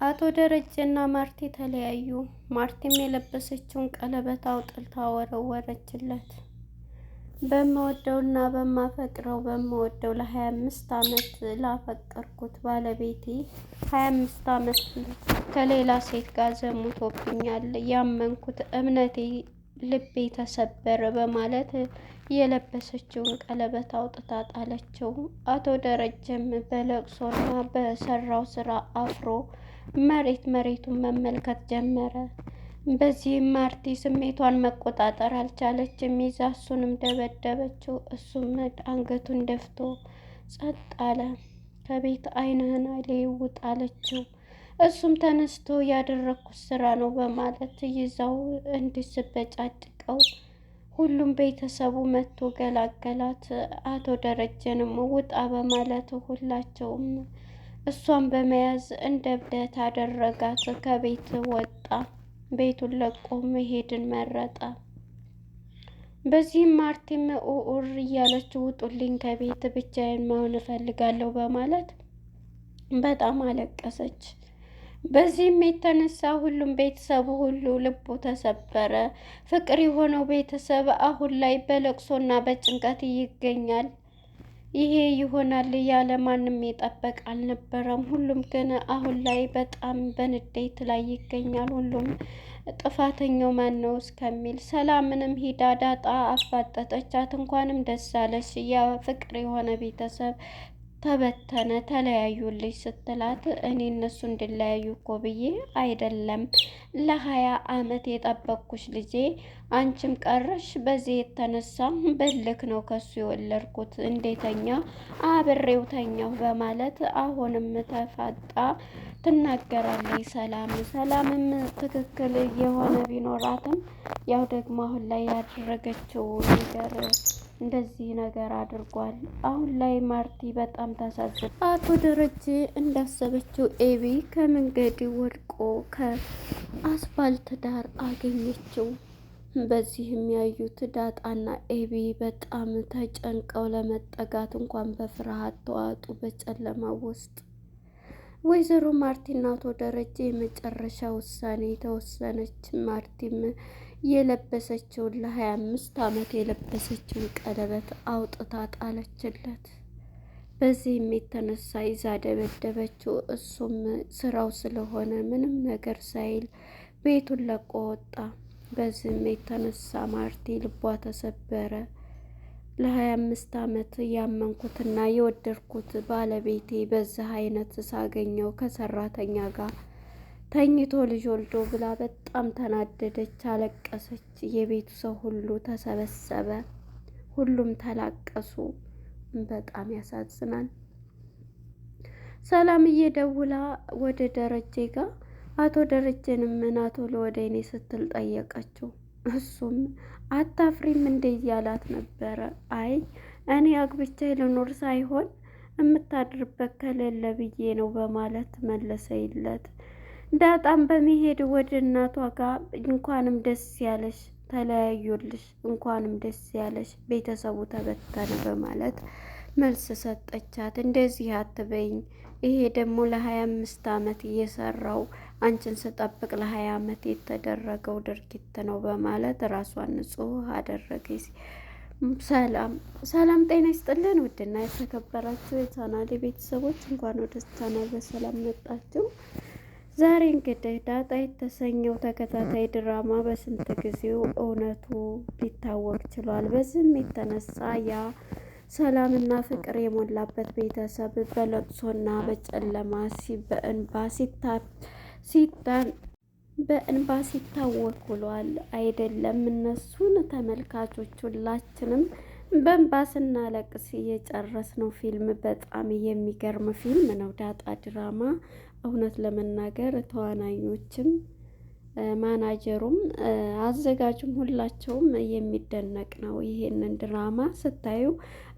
አቶ ደረጀና ማርቲ ተለያዩ። ማርቲም የለበሰችውን ቀለበት አውጥታ ወረወረችለት። በምወደውና በምወደው ለ25 ዓመት ላፈቀርኩት ባለቤቴ 25 ዓመት ከሌላ ሴት ጋር ዘሙቶብኛል፣ ያመንኩት እምነቴ፣ ልቤ ተሰበረ በማለት የለበሰችውን ቀለበት አውጥታ ጣለችው። አቶ ደረጀም በለቅሶና በሰራው ስራ አፍሮ መሬቱን መመልከት ጀመረ። በዚህም ማርቲ ስሜቷን መቆጣጠር አልቻለችም። ይዛ እሱንም ደበደበችው። እሱም አንገቱን ደፍቶ ጸጥ አለ። ከቤት ዓይንህን ልውጥ አለችው። እሱም ተነስቶ ያደረግኩት ስራ ነው በማለት ይዛው እንድትበጫጭቀው ሁሉም ቤተሰቡ መጥቶ ገላገላት። አቶ ደረጀንም ውጣ በማለት ሁላቸውም እሷን በመያዝ እንደ እብደት አደረጋት። ከቤት ወጣ። ቤቱን ለቆ መሄድን መረጠ። በዚህም ማርቲም ኡር እያለች ውጡልኝ ከቤት ብቻዬን መሆን እፈልጋለሁ በማለት በጣም አለቀሰች። በዚህም የተነሳ ሁሉም ቤተሰቡ ሁሉ ልቡ ተሰበረ። ፍቅር የሆነው ቤተሰብ አሁን ላይ በለቅሶና በጭንቀት ይገኛል። ይሄ ይሆናል ያለ ማንም የጠበቅ አልነበረም። ሁሉም ግን አሁን ላይ በጣም በንዴት ላይ ይገኛል። ሁሉም ጥፋተኛው ማን ነው እስከሚል ሰላምንም ሂዳ ዳጣ አፋጠጠቻት። እንኳንም ደስ አለሽ፣ ያ ፍቅር የሆነ ቤተሰብ ተበተነ፣ ተለያዩልኝ ስትላት እኔ እነሱ እንዲለያዩ እኮ ብዬ አይደለም ለ20 ዓመት የጠበቅኩሽ ልጄ፣ አንቺም ቀረሽ። በዚህ የተነሳ በልክ ነው ከሱ የወለድኩት፣ እንዴተኛ አብሬው ተኛሁ በማለት አሁንም ተፋጣ ትናገራለች። ሰላምም ትክክል የሆነ ቢኖራትም ያው ደግሞ አሁን ላይ ያደረገችው ነገር እንደዚህ ነገር አድርጓል። አሁን ላይ ማርቲ በጣም ታሳዝን። አቶ ደረጀ እንዳሰበችው ኤቢ ከመንገድ ወድቆ ከአስፋልት ዳር አገኘችው። በዚህም ያዩት ዳጣና ኤቢ በጣም ተጨንቀው ለመጠጋት እንኳን በፍርሃት ተዋጡ በጨለማው ውስጥ። ወይዘሮ ማርቲና አቶ ደረጀ የመጨረሻ ውሳኔ ተወሰነች። ማርቲም የለበሰችውን ለ25 ዓመት የለበሰችውን ቀለበት አውጥታ ጣለችለት። በዚህም የተነሳ ይዛ ደበደበችው። እሱም ስራው ስለሆነ ምንም ነገር ሳይል ቤቱን ለቆ ወጣ። በዚህም የተነሳ ማርቲ ልቧ ተሰበረ። ለ25 ዓመት ያመንኩትና የወደድኩት ባለቤቴ በዚህ አይነት ሳገኘው ከሰራተኛ ጋር ተኝቶ ልጅ ወልዶ ብላ በጣም ተናደደች፣ አለቀሰች። የቤቱ ሰው ሁሉ ተሰበሰበ። ሁሉም ተላቀሱ። በጣም ያሳዝናል። ሰላምዬ ደውላ ወደ ደረጀ ጋር አቶ ደረጀንም ናቶ ወደ እኔ ስትል ጠየቀችው። እሱም አታፍሪም እንደ እያላት ነበረ። አይ እኔ አግብቼ ልኖር ሳይሆን የምታድርበት ከሌለ ብዬ ነው በማለት መለሰይለት። ዳጣም በመሄድ ወደ እናቷ ጋር እንኳንም ደስ ያለሽ፣ ተለያዩልሽ፣ እንኳንም ደስ ያለሽ፣ ቤተሰቡ ተበተነ በማለት መልስ ሰጠቻት። እንደዚህ አትበይኝ፣ ይሄ ደግሞ ለ25 ዓመት እየሰራው አንቺን ስጠብቅ ለ20 ዓመት የተደረገው ድርጊት ነው በማለት ራሷን ንጹሕ አደረገች። ሰላም ጤና ይስጥልን። ውድና የተከበራችሁ የቻናሌ ቤተሰቦች እንኳን ወደ ቻናል በሰላም መጣችሁ። ዛሬ እንግዲህ ዳጣ የተሰኘው ተከታታይ ድራማ በስንት ጊዜው እውነቱ ሊታወቅ ችሏል። በዚህም የተነሳ ያ ሰላምና ፍቅር የሞላበት ቤተሰብ በለቅሶና በጨለማ በእንባ ሲታወክ ውሏል። አይደለም እነሱን ተመልካቾች ሁላችንም በእንባ ስናለቅስ የጨረስነው ፊልም በጣም የሚገርም ፊልም ነው ዳጣ ድራማ። እውነት ለመናገር ተዋናኞችም ማናጀሩም አዘጋጁም ሁላቸውም የሚደነቅ ነው። ይሄንን ድራማ ስታዩ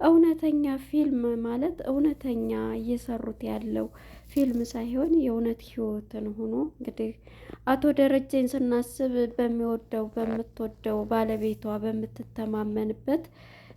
እውነተኛ ፊልም ማለት እውነተኛ እየሰሩት ያለው ፊልም ሳይሆን የእውነት ህይወትን ሆኖ እንግዲህ አቶ ደረጀን ስናስብ በምትወደው ባለቤቷ በምትተማመንበት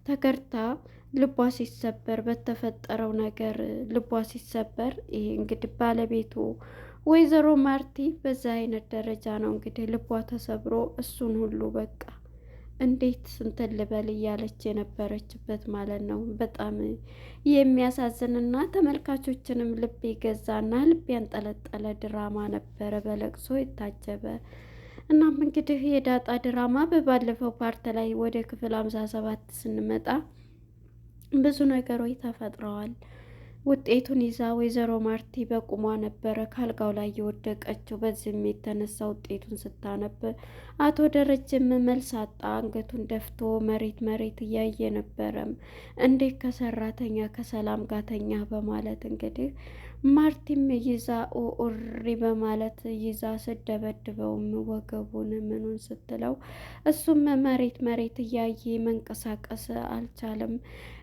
ተከርታ ልቧ ሲሰበር በተፈጠረው ነገር ልቧ ሲሰበር ይሄ እንግዲህ ባለቤቱ ወይዘሮ ማርቲ በዛ አይነት ደረጃ ነው እንግዲህ ልቧ ተሰብሮ እሱን ሁሉ በቃ እንዴት እንትን ልበል እያለች የነበረችበት ማለት ነው። በጣም የሚያሳዝንና ተመልካቾችንም ልብ የገዛና ልብ ያንጠለጠለ ድራማ ነበረ፣ በለቅሶ የታጀበ። እናም እንግዲህ የዳጣ ድራማ በባለፈው ፓርት ላይ ወደ ክፍል 57 ስንመጣ ብዙ ነገሮች ተፈጥረዋል። ውጤቱን ይዛ ወይዘሮ ማርቲ በቁሟ ነበረ ካልጋው ላይ የወደቀችው። በዚህም የተነሳ ውጤቱን ስታነብ አቶ ደረጀም መልስ አጣ። አንገቱን ደፍቶ መሬት መሬት እያየ ነበረም። እንዴት ከሰራተኛ ከሰላም ጋር ተኛ በማለት እንግዲህ ማርቲም ይዛ ኡሪ በማለት ይዛ ስደበድበውም ወገቡን ምኑን ስትለው እሱም መሬት መሬት እያየ መንቀሳቀስ አልቻለም።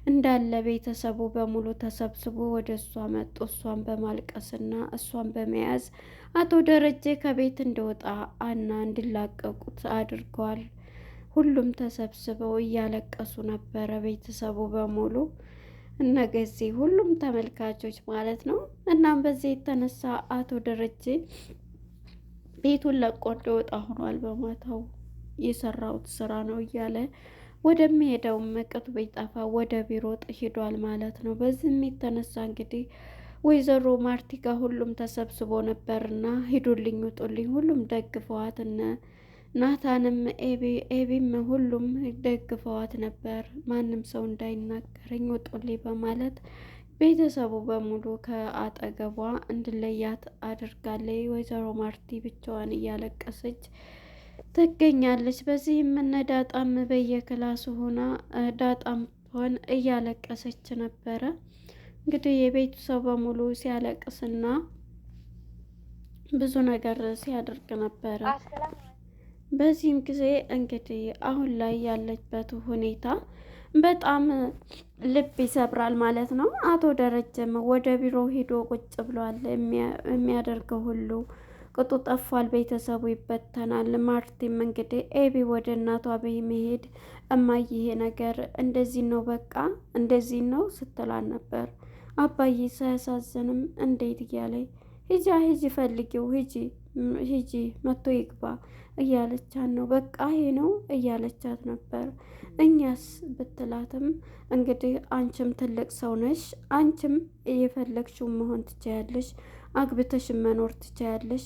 እንዳለ ቤተሰቡ በሙሉ ተሰብስቦ ወደ እሷ መጡ። እሷን በማልቀስና እሷን በመያዝ አቶ ደረጀ ከቤት እንደወጣ እና እንዲላቀቁት አድርገዋል። ሁሉም ተሰብስበው እያለቀሱ ነበረ፣ ቤተሰቡ በሙሉ እነገዚህ ሁሉም ተመልካቾች ማለት ነው። እናም በዚህ የተነሳ አቶ ደረጀ ቤቱን ለቆ እንደወጣ ሆኗል። በማታው የሰራሁት ስራ ነው እያለ ወደሚሄደው መቅቱ ቢጠፋ ወደ ቢሮ ሂዷል ማለት ነው። በዚህም የተነሳ እንግዲህ ወይዘሮ ማርቲ ጋር ሁሉም ተሰብስቦ ነበርና ሂዱልኝ ውጡልኝ፣ ሁሉም ደግፈዋት እነ ናታንም ኤቢም ሁሉም ደግፈዋት ነበር። ማንም ሰው እንዳይናገረኝ ውጡልኝ በማለት ቤተሰቡ በሙሉ ከአጠገቧ እንድለያት አድርጋለች። ወይዘሮ ማርቲ ብቻዋን እያለቀሰች ትገኛለች። በዚህም እነ ዳጣም በየክላሱ ሆና ዳጣም ሆን እያለቀሰች ነበረ። እንግዲህ የቤቱ ሰው በሙሉ ሲያለቅስና ብዙ ነገር ሲያደርግ ነበረ። በዚህም ጊዜ እንግዲህ አሁን ላይ ያለበት ሁኔታ በጣም ልብ ይሰብራል ማለት ነው። አቶ ደረጀም ወደ ቢሮ ሂዶ ቁጭ ብሏል። የሚያደርገው ሁሉ ቅጡ ጠፏል። ቤተሰቡ ይበተናል። ማርቲም እንግዲህ ኤቢ ወደ እናቷ በመሄድ እማዬ ይሄ ነገር እንደዚህ ነው፣ በቃ እንደዚህ ነው ስትላል ነበር። አባዬ ሳያሳዝንም እንዴት እያለኝ ሂጂ ፈልጊው ሂጂ መቶ ይግባ እያለቻት ነው። በቃ ይሄ ነው እያለቻት ነበር። እኛስ ብትላትም እንግዲህ አንቺም ትልቅ ሰው ነሽ፣ አንቺም እየፈለግሽው መሆን ትችያለሽ፣ አግብተሽ መኖር ትችያለሽ።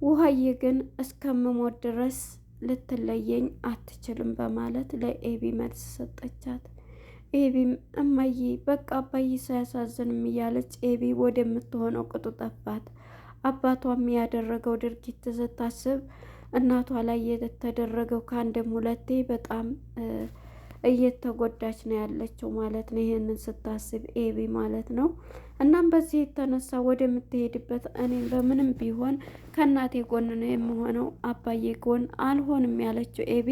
ውሃዬ ግን እስከምሞት ድረስ ልትለየኝ አትችልም በማለት ለኤቢ መልስ ሰጠቻት። ኤቢም እማዬ በቃ አባዬ ሳያሳዝንም እያለች ኤቢ ወደምትሆነው ቅጡ ጠፋት። አባቷም ያደረገው ድርጊት ስታስብ እናቷ ላይ የተደረገው ከአንድም ሁለቴ በጣም እየተጎዳች ነው ያለችው ማለት ነው። ይሄንን ስታስብ ኤቢ ማለት ነው። እናም በዚህ የተነሳ ወደምትሄድበት እኔም በምንም ቢሆን ከእናቴ ጎን ነው የምሆነው፣ አባዬ ጎን አልሆንም ያለችው ኤቢ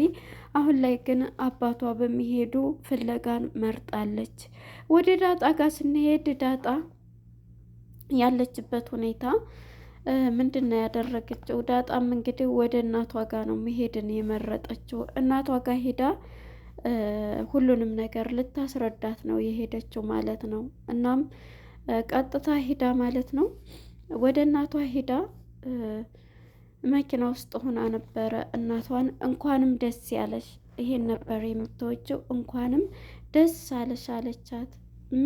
አሁን ላይ ግን አባቷ በሚሄዱ ፍለጋን መርጣለች። ወደ ዳጣ ጋር ስንሄድ ዳጣ ያለችበት ሁኔታ ምንድን ነው ያደረገችው? ዳጣም እንግዲህ ወደ እናቷ ጋር ነው መሄድን የመረጠችው። እናቷ ጋር ሄዳ ሁሉንም ነገር ልታስረዳት ነው የሄደችው ማለት ነው። እናም ቀጥታ ሂዳ ማለት ነው ወደ እናቷ ሂዳ መኪና ውስጥ ሆና ነበረ። እናቷን እንኳንም ደስ ያለሽ፣ ይሄን ነበር የምትወጂው፣ እንኳንም ደስ አለሽ አለቻት።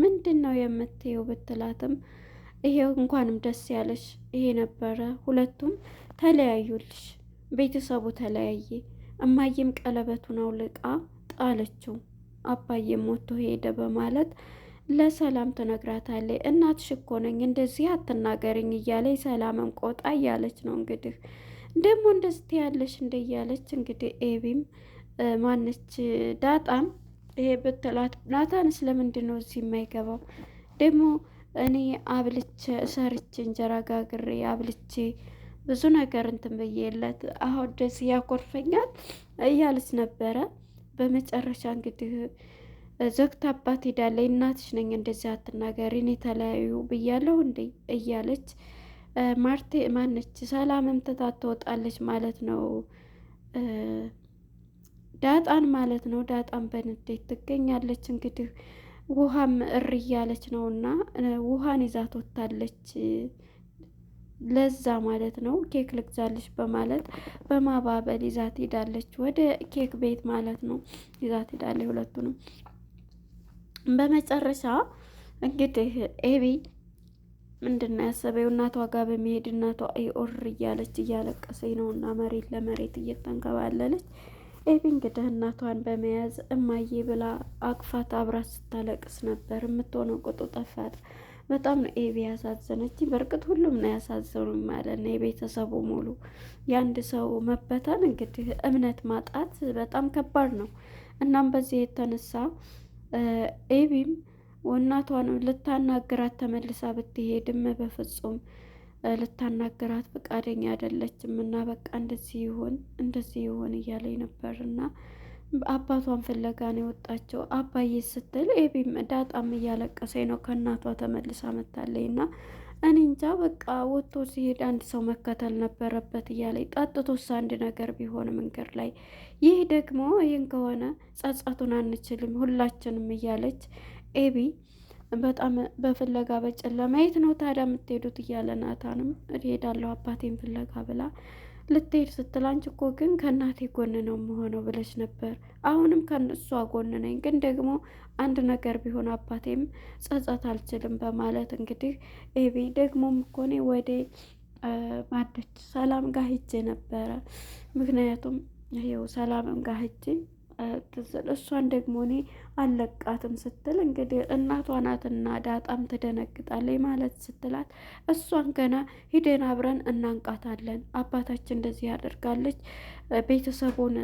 ምንድን ነው የምትይው ብትላትም ይሄው እንኳንም ደስ ያለሽ ይሄ ነበረ። ሁለቱም ተለያዩልሽ፣ ቤተሰቡ ተለያየ። እማዬም ቀለበቱን አውልቃ ጣለችው፣ አባዬም ሞቶ ሄደ በማለት ለሰላም ትነግራታለች። እናትሽ እኮ ነኝ እንደዚህ አትናገርኝ እያለች ሰላምም ቆጣ እያለች ነው እንግዲህ ደግሞ እንደዚህ ያለሽ እንደ እያለች እንግዲህ ኤቢም ማነች ዳጣም ይሄ ብትላት ናታንስ ለምንድን ነው እዚህ የማይገባው ደግሞ እኔ አብልቼ ሰርቼ እንጀራ ጋግሬ አብልቼ ብዙ ነገር እንትን ብዬለት አሁን ደስ ያኮርፈኛል እያለች ነበረ። በመጨረሻ እንግዲህ ዘግታባት ሄዳለች። እናትሽ ነኝ እንደዚህ አትናገሪ፣ እኔ ተለያዩ ብያለሁ እንዴ እያለች ማርቴ ማነች ሰላምም ትታት ትወጣለች ማለት ነው፣ ዳጣን ማለት ነው። ዳጣን በንዴት ትገኛለች እንግዲህ ውሃም እሪ እያለች ነው እና ውሃን ይዛት ወጥታለች ለዛ ማለት ነው ኬክ ልግዛልሽ በማለት በማባበል ይዛት ሄዳለች፣ ወደ ኬክ ቤት ማለት ነው ይዛት ሄዳለች ሁለቱንም። በመጨረሻ እንግዲህ ኤቢ ምንድን ነው ያሰበው እናቷ ጋር በመሄድ እናቷ ኦር እያለች እያለቀሰኝ ነው እና መሬት ለመሬት እየተንከባለለች ኤቢ እንግዲህ እናቷን በመያዝ እማዬ ብላ አቅፋት አብራት ስታለቅስ ነበር። የምትሆነው ቁጡ ጠፋት። በጣም ነው ኤቢ ያሳዘነች። በእርግጥ ሁሉም ነው ያሳዘኑኝ ማለት ነው፣ የቤተሰቡ ሙሉ። የአንድ ሰው መበተን እንግዲህ እምነት ማጣት በጣም ከባድ ነው። እናም በዚህ የተነሳ ኤቢም እናቷን ልታናግራት ተመልሳ ብትሄድም በፍጹም ልታናግራት ፈቃደኛ አይደለችም። እና በቃ እንደዚህ ይሆን እያለኝ ነበር እና አባቷን ፍለጋ ነው የወጣቸው። አባዬ ስትል ኤቢም ዳጣም እያለቀሰኝ ነው ከእናቷ ተመልሳ መታለኝ እና እኔ እንጃ በቃ ወጥቶ ሲሄድ አንድ ሰው መከተል ነበረበት እያለኝ ጠጥቶስ አንድ ነገር ቢሆን መንገድ ላይ ይህ ደግሞ ይህን ከሆነ ጸጸቱን አንችልም ሁላችንም እያለች ኤቢ በጣም በፍለጋ በጨለማ የት ነው ታዲያ የምትሄዱት እያለ ናታንም እሄዳለሁ አባቴን ፍለጋ ብላ ልትሄድ ስትል አንቺ እኮ ግን ከእናቴ ጎን ነው የምሆነው ብለሽ ነበር። አሁንም ከእሷ ጎን ነኝ፣ ግን ደግሞ አንድ ነገር ቢሆን አባቴም ጸጸት አልችልም በማለት እንግዲህ ኤቢ ደግሞም እኮ እኔ ወደ ማደች ሰላም ጋር ሂጄ ነበረ። ምክንያቱም ይኸው ሰላምም ጋር ሂጄ እሷን ደግሞ እኔ አለቃትም ስትል እንግዲህ እናቷ ናትና ዳጣም ትደነግጣለች ማለት ስትላት እሷን ገና ሂደን አብረን እናንቃታለን፣ አባታችን እንደዚህ ያደርጋለች፣ ቤተሰቡን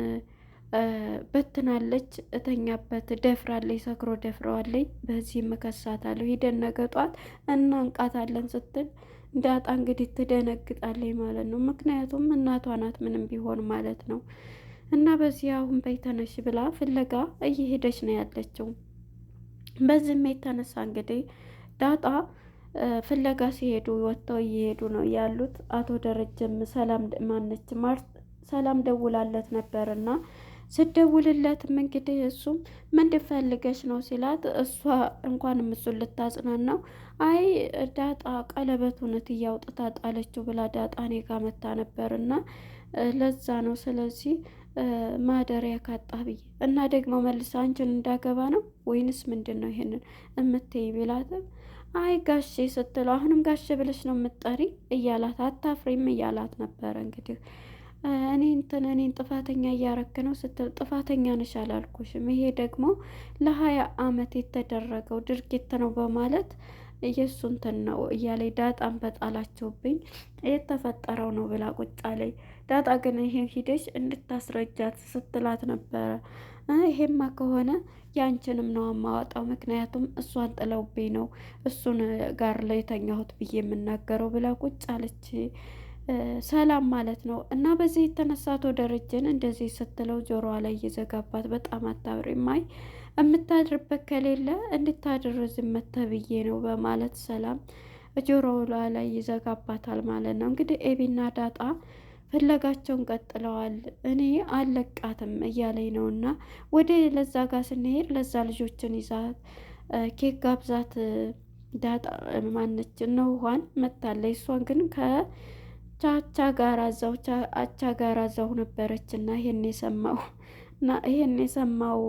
በትናለች፣ እተኛበት ደፍራለች፣ ሰክሮ ደፍረዋለች፣ በዚህ እከሳታለሁ፣ ሂደን ነገ ጧት እናንቃታለን ስትል ዳጣ እንግዲህ ትደነግጣለች ማለት ነው። ምክንያቱም እናቷ ናት ምንም ቢሆን ማለት ነው። እና በዚህ አሁን በይተነሽ ብላ ፍለጋ እየሄደች ነው ያለችው። በዚህም የተነሳ እንግዲህ ዳጣ ፍለጋ ሲሄዱ ወጥተው እየሄዱ ነው ያሉት። አቶ ደረጀም ሰላም ማነች ሰላም ደውላለት ነበርና ስደውልለትም እንግዲህ እሱም ምንድን ፈልገሽ ነው ሲላት እሷ እንኳንም እሱን ልታጽናናው አይ ዳጣ ቀለበቱን እያውጥታ ጣለችው ብላ ዳጣ እኔ ጋ መታ ነበርና ለዛ ነው ስለዚህ ማደሪያ ካጣ ብዬ እና ደግሞ መልስ አንቺን እንዳገባ ነው ወይንስ ምንድን ነው ይሄንን እምትይ ቢላትም አይ ጋሼ ስትለው አሁንም ጋሼ ብለሽ ነው የምትጠሪ እያላት አታፍሪም እያላት ነበረ። እንግዲህ እኔን ጥፋተኛ እያረክ ነው ስትል ጥፋተኛ ነሽ አላልኩሽም፣ ይሄ ደግሞ ለ20 ዓመት የተደረገው ድርጊት ነው በማለት የእሱ እንትን ነው እያለኝ ዳጣን በጣላቸውብኝ የተፈጠረው ነው ብላ ቁጭ አለኝ። ዳጣ ግን ይሄን ሂደሽ እንድታስረጃት ስትላት ነበረ። ይሄማ ከሆነ ያንቺንም ነው የማወጣው፣ ምክንያቱም እሷን ጥለውብኝ ነው እሱን ጋር ላይ የተኛሁት ብዬ የምናገረው ብላ ቁጭ አለች ሰላም ማለት ነው። እና በዚህ የተነሳ አቶ ደረጀን እንደዚህ ስትለው ጆሮዋ ላይ እየዘጋባት በጣም አታብሪም፣ አይ የምታድርበት ከሌለ እንድታድር ዝመተ ብዬ ነው በማለት ሰላም ጆሮዋ ላይ ይዘጋባታል ማለት ነው። እንግዲህ ኤቢና ዳጣ ፍለጋቸውን ቀጥለዋል። እኔ አለቃትም እያለኝ ነው እና ወደ ለዛ ጋር ስንሄድ ለዛ ልጆችን ይዛት ኬክ ጋብዛት ዳጣ ማነች እነ ውሃን መታለች። እሷን ግን ከቻቻ ጋር አዛው አቻ ጋር አዛው ነበረች እና ይሄን የሰማው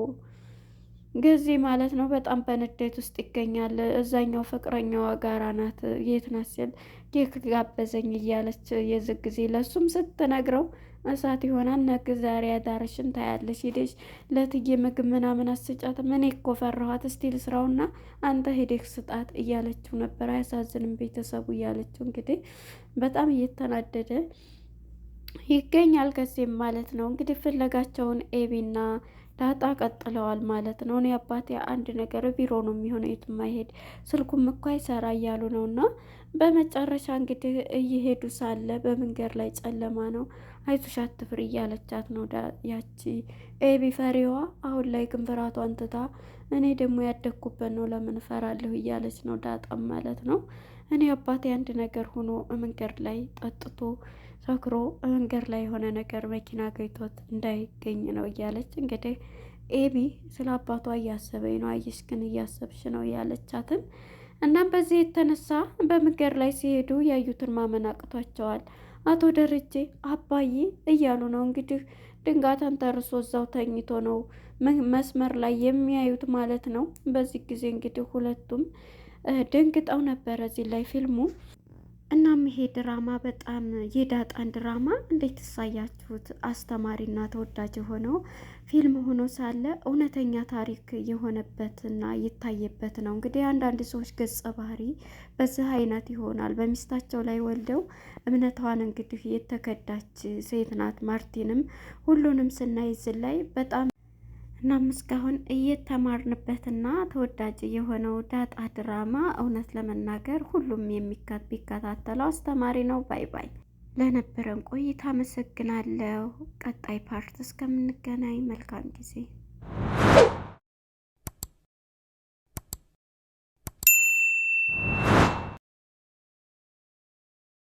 ጊዜ ማለት ነው በጣም በንዴት ውስጥ ይገኛል። እዛኛው ፍቅረኛዋ ጋራ ናት የት ናት ሲል ኬክ ጋበዘኝ እያለች የዝግ ጊዜ ለሱም ስትነግረው እሳት ይሆናል። ነገ ዛሬ አዳርሽን ታያለሽ፣ ሂደሽ ለትዬ ምግብ ምናምን አስጫትም፣ እኔ እኮ ፈራኋት፣ እስቲ ልስራውና አንተ ሂደሽ ስጣት እያለችው ነበር። አያሳዝንም ቤተሰቡ እያለችው እንግዲህ በጣም እየተናደደ ይገኛል። ከዚህም ማለት ነው እንግዲህ ፍለጋቸውን ኤቢና ዳጣ ቀጥለዋል ማለት ነው። እኔ አባቴ አንድ ነገር ቢሮ ነው የሚሆነው የትም አይሄድ፣ ስልኩም እኮ አይሰራ እያሉ ነው። እና በመጨረሻ እንግዲህ እየሄዱ ሳለ በመንገድ ላይ ጨለማ ነው። አይዞሽ አትፍሪ እያለቻት ነው ያቺ ኤቢ ፈሪዋ። አሁን ላይ ግን ፍርሃቷን ትታ እኔ ደግሞ ያደግኩበት ነው ለምን እፈራለሁ እያለች ነው ዳጣም ማለት ነው። እኔ አባቴ አንድ ነገር ሆኖ መንገድ ላይ ጠጥቶ ሰክሮ መንገድ ላይ የሆነ ነገር መኪና ገይቶት እንዳይገኝ ነው እያለች እንግዲህ ኤቢ ስለ አባቷ እያሰበኝ ነው፣ አየሽ ግን እያሰብሽ ነው እያለቻትን እናም በዚህ የተነሳ በመንገድ ላይ ሲሄዱ ያዩትን ማመን አቅቷቸዋል። አቶ ደረጀ አባዬ እያሉ ነው እንግዲህ ድንጋይ ተንተርሶ እዛው ተኝቶ ነው መስመር ላይ የሚያዩት ማለት ነው። በዚህ ጊዜ እንግዲህ ሁለቱም ደንግጠው ነበረ እዚህ ላይ ፊልሙ። እናም ይሄ ድራማ በጣም የዳጣን ድራማ እንዴት ትሳያችሁት? አስተማሪና ተወዳጅ የሆነው ፊልም ሆኖ ሳለ እውነተኛ ታሪክ የሆነበትና ይታየበት ነው። እንግዲህ አንዳንድ ሰዎች ገጸ ባህሪ በዚህ አይነት ይሆናል። በሚስታቸው ላይ ወልደው እምነቷን እንግዲህ የተከዳች ሴት ናት። ማርቲንም ሁሉንም ስናይ እዚህ ላይ በጣም እናም እስካሁን እየተማርንበትና ተወዳጅ የሆነው ዳጣ ድራማ እውነት ለመናገር ሁሉም ቢከታተለው አስተማሪ ነው። ባይ ባይ። ለነበረን ቆይታ አመሰግናለሁ። ቀጣይ ፓርት እስከምንገናኝ መልካም ጊዜ